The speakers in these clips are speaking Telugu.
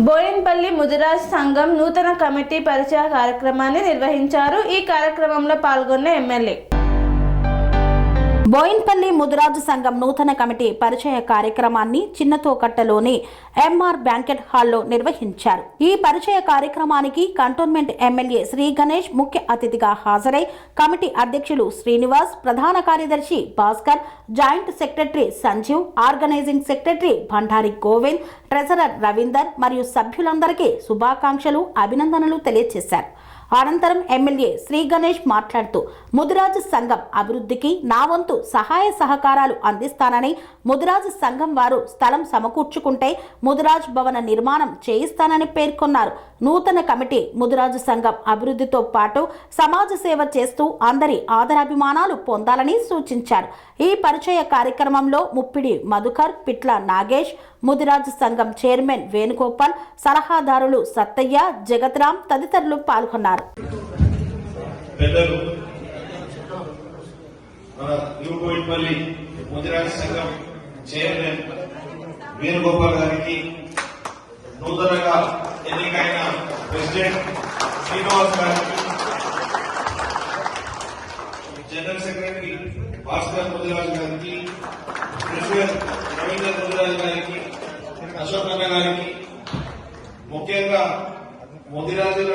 బోయిన్పల్లి ముదిరాజ్ సంఘం నూతన కమిటీ పరిచయ కార్యక్రమాన్ని నిర్వహించారు. ఈ కార్యక్రమంలో పాల్గొన్న ఎమ్మెల్యే బోయిన్పల్లి ముదిరాజు సంఘం నూతన కమిటీ పరిచయ కార్యక్రమాన్ని చిన్నతోకట్టలోని ఎంఆర్ బ్యాంకెట్ హాల్లో నిర్వహించారు. ఈ పరిచయ కార్యక్రమానికి కంటోన్మెంట్ ఎమ్మెల్యే శ్రీ గణేష్ ముఖ్య అతిథిగా హాజరై కమిటీ అధ్యక్షులు శ్రీనివాస్, ప్రధాన కార్యదర్శి Bhaskar, joint secretary Sanjeev, organising secretary Bhandari Govind, treasurer Ravinder మరియు సభ్యులందరికీ శుభాకాంక్షలు, అభినందనలు తెలియజేశారు. అనంతరం ఎమ్మెల్యే శ్రీ గణేష్ మాట్లాడుతూ ముదిరాజు సంఘం అభివృద్ధికి నా వంతు సహాయ సహకారాలు అందిస్తానని, ముదిరాజు సంఘం వారు స్థలం సమకూర్చుకుంటే ముదిరాజ్ భవన నిర్మాణం చేయిస్తానని పేర్కొన్నారు. నూతన కమిటీ ముదిరాజు సంఘం అభివృద్ధితో పాటు సమాజ సేవ చేస్తూ అందరి ఆదరాభిమానాలు పొందాలని సూచించారు. ఈ పరిచయ కార్యక్రమంలో ముప్పిడి మధుకర్, పిట్ల నాగేష్, ముదిరాజు సంఘం చైర్మన్ వేణుగోపాల్, సలహాదారులు సత్తయ్య, జగత్రామ్ తదితరులు పాల్గొన్నారు. వేణుగోపాల్ గారికి, నూతనంగా ఎన్నికైన ప్రెసిడెంట్ శ్రీనివాస్ గారికి, జనరల్ సెక్రటరీ భాస్కర్ ముదిరాజు గారికి, ప్రెసిడెంట్ రవీందర్ ముదిరాజు గారికి, అశోక్ అన్న గారికి, ముఖ్యంగా ముదిరాజుల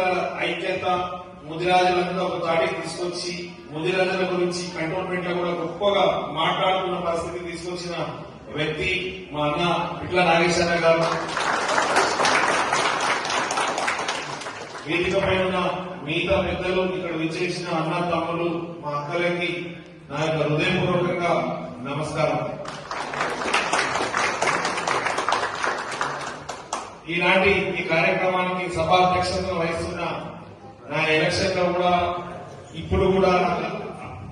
ఐక్యత, ముదిరాజులంతా ఒక తాటికి తీసుకొచ్చి ముదిరాజుల గురించి కంటోన్మెంట్ లో కూడా గొప్పగా మాట్లాడుతున్న పరిస్థితి తీసుకొచ్చిన వ్యక్తి మా అన్న పిట్ల నాగేశ్వర గారు. వేదికపై ఉన్న మిగతా పెద్దలు, ఇక్కడ విచ్చేసిన అన్న తమ్ములు, మా అక్కలకి నా యొక్క హృదయపూర్వకంగా నమస్కారం. ఈనాటి ఈ కార్యక్రమానికి సభాధ్యక్షతను వహిస్తున్న నా ఎలక్షన్ లో కూడా ఇప్పుడు కూడా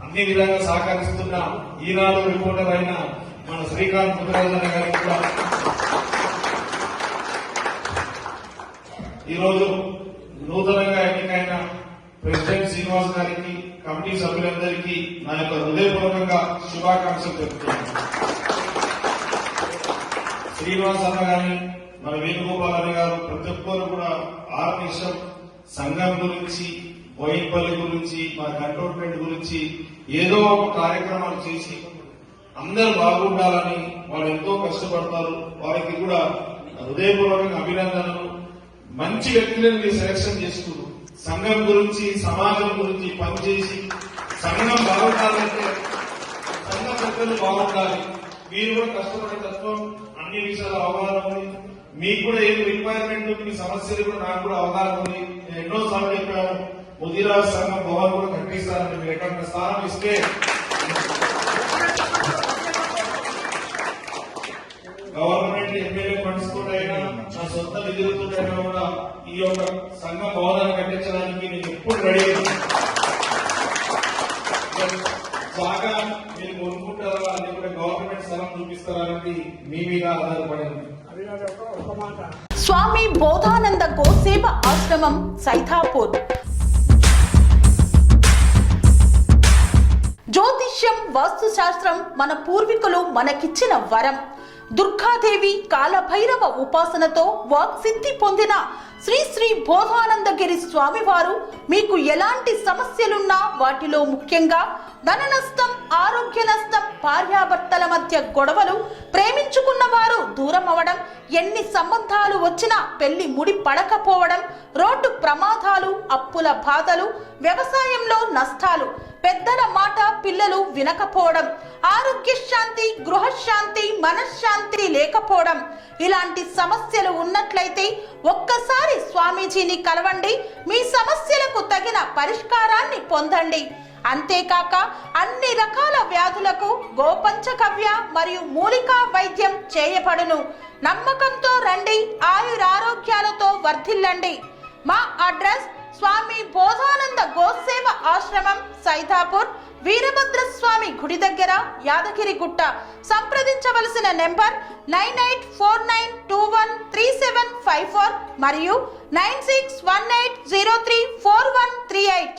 అన్ని విధంగా సహకరిస్తున్న ఈనాడు రిపోర్టర్ అయిన మన శ్రీకాంత్ ముదిరాజన్న గారికి కూడా ఈరోజు నూతనంగా ఎన్నికైన ప్రెసిడెంట్ శ్రీనివాస్ గారికి, కమిటీ సభ్యులందరికీ నా యొక్క హృదయపూర్వకంగా శుభాకాంక్షలు తెలుపుతున్నాను. శ్రీనివాస్ అన్న గారి, మన వేణుగోపాల్ అన్న గారు, ప్రతి ఒక్కరు కూడా ఆర్నిషం సంఘం గురించి, బోయిన్పల్లి గురించి, మన కంటోన్మెంట్ గురించి ఏదో ఒక కార్యక్రమాలు చేసి అందరూ బాగుండాలని వాళ్ళు ఎంతో కష్టపడతారు. వారికి కూడా హృదయపూర్వకంగా అభినందనలు. మంచి వ్యక్తులను మీరు సెలక్షన్ చేసుకున్నారు. సంఘం గురించి, సమాజం గురించి పనిచేసి సంఘం బాగుండాలంటే సంఘ పెద్దలు బాగుండాలి. మీరు కూడా కష్టపడే తత్వం, అన్ని విషయాల అవగాహన ఉంది. మీకు కూడా ఏం రిక్వైర్మెంట్, మీ సమస్యలు కూడా నాకు కూడా అవగాహన ఉంది. నేను ఎన్నో సార్లు చెప్పాను, ముదిరాజ్ సంఘం భవన్ కూడా కట్టిస్తారని. మీరు ఎక్కడ స్థానం ఇస్తే గవర్నమెంట్ ఎమ్మెల్యే ఫండ్స్ కూడా అయినా, నా సొంత నిధులతో కూడా ఈ యొక్క సంఘ భవనాన్ని కట్టించడానికి నేను ఎప్పుడు రెడీ. బాగా మీరు కొనుక్కుంటారా, లేకుంటే గవర్నమెంట్ స్థలం చూపిస్తారా అనేది మీ మీద ఆధారపడింది. స్వామి బోధానంద గోసేవ ఆశ్రమం సైథాపూర్. జ్యోతిష్యం, వాస్తుశాస్త్రం మన పూర్వీకులు మనకిచ్చిన వరం. దుర్గాదేవి, కాలభైరవ ఉపాసనతో వాక్సిద్ధి పొందిన శ్రీ శ్రీ బోధానందగిరి స్వామివారు మీకు ఎలాంటి సమస్యలున్నా, వాటిలో ముఖ్యంగా ధన నష్టం, ఆరోగ్య నష్టం, భార్యాభర్తల మధ్య గొడవలు, ప్రేమించుకున్న వారు దూరం అవడం, ఎన్ని సంబంధాలు వచ్చినా పెళ్లి ముడి పడకపోవడం, రోడ్డు ప్రమాదాలు, అప్పుల బాధలు, వ్యవసాయంలో నష్టాలు, పెద్దల మాట పిల్లలు వినకపోవడం, ఆరోగ్య శాంతి, గృహశాంతి, మనశ్శాంతి లేకపోవడం, ఇలాంటి సమస్యలు ఉన్నట్లయితే ఒక్కసారి స్వామీజీని కలవండి. మీ సమస్యలకు తగిన పరిష్కారాన్ని పొందండి. అంతేకాక అన్ని రకాల వ్యాధులకు గోపంచగవ్య మరియు మూలికా వైద్యం చేయబడును. నమ్మకంతో రండి, ఆయురారోగ్యాలతో వర్ధిల్లండి. మా అడ్రస్ స్వామి బోధానంద గోసేవ ఆశ్రమం, సైథాపూర్, వీరభద్రస్వామి గుడి దగ్గర, యాదగిరిగుట్ట. సంప్రదించవలసిన నెంబర్ 9849213754 మరియు 9618034138.